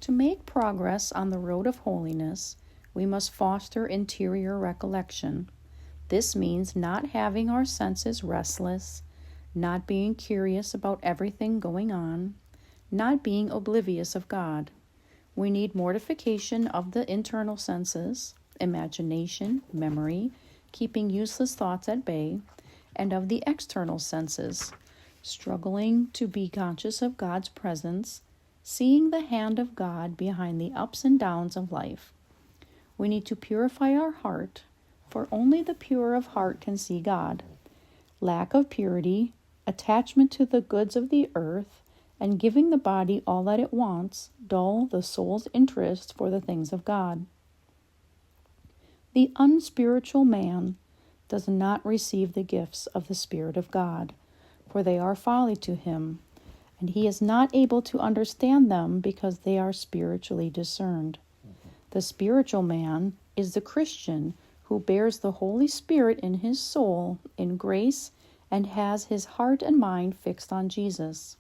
To make progress on the road of holiness, we must foster interior recollection. This means not having our senses restless, not being curious about everything going on, not being oblivious of God. We need mortification of the internal senses, imagination, memory, keeping useless thoughts at bay, and of the external senses, struggling to be conscious of God's presence, seeing the hand of God behind the ups and downs of life. We need to purify our heart, for only the pure of heart can see God. Lack of purity, attachment to the goods of the earth, and giving the body all that it wants, dull the soul's interest for the things of God. The unspiritual man does not receive the gifts of the Spirit of God, for they are folly to him, and he is not able to understand them because they are spiritually discerned. The spiritual man is the Christian who bears the Holy Spirit in his soul in grace and has his heart and mind fixed on Jesus.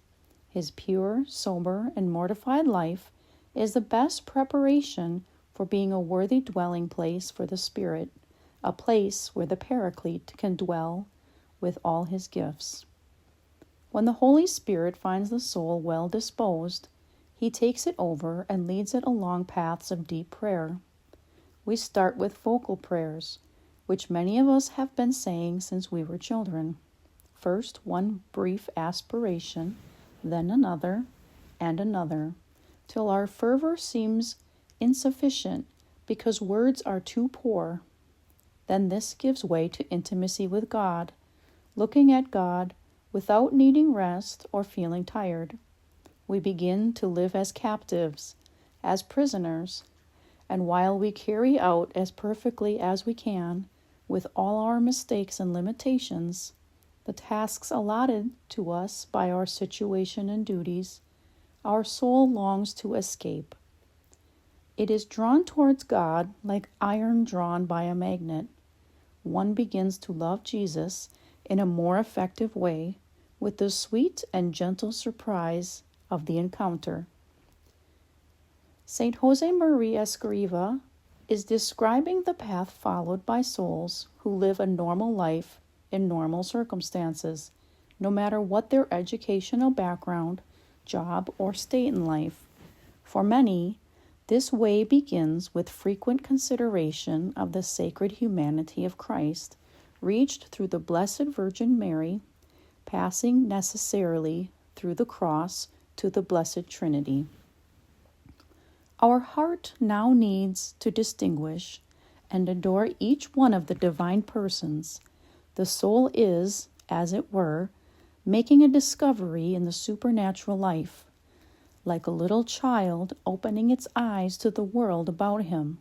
His pure, sober, and mortified life is the best preparation for being a worthy dwelling place for the Spirit, a place where the Paraclete can dwell with all his gifts. When the Holy Spirit finds the soul well disposed, he takes it over and leads it along paths of deep prayer. We start with vocal prayers, which many of us have been saying since we were children. First, one brief aspiration, then another, and another, till our fervor seems insufficient because words are too poor. Then this gives way to intimacy with God, looking at God without needing rest or feeling tired. We begin to live as captives, as prisoners, and while we carry out as perfectly as we can, with all our mistakes and limitations, the tasks allotted to us by our situation and duties, our soul longs to escape. It is drawn towards God like iron drawn by a magnet. One begins to love Jesus in a more effective way with the sweet and gentle surprise of the encounter. Saint Jose Maria Escriva is describing the path followed by souls who live a normal life in normal circumstances, no matter what their educational background, job, or state in life. For many, this way begins with frequent consideration of the sacred humanity of Christ, reached through the Blessed Virgin Mary, passing necessarily through the cross to the Blessed Trinity. Our heart now needs to distinguish and adore each one of the divine persons. The soul is, as it were, making a discovery in the supernatural life, like a little child opening its eyes to the world about him.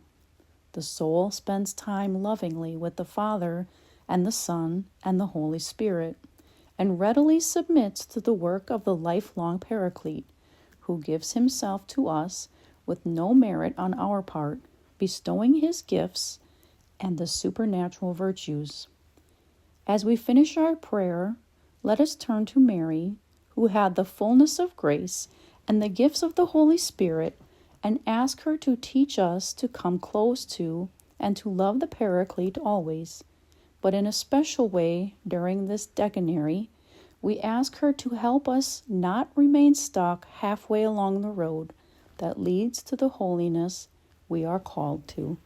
The soul spends time lovingly with the Father and the Son and the Holy Spirit, and readily submits to the work of the lifelong Paraclete, who gives himself to us with no merit on our part, bestowing his gifts and the supernatural virtues. As we finish our prayer, let us turn to Mary, who had the fullness of grace and the gifts of the Holy Spirit, and ask her to teach us to come close to and to love the Paraclete always. But in a special way during this decenniary, we ask her to help us not remain stuck halfway along the road that leads to the holiness we are called to.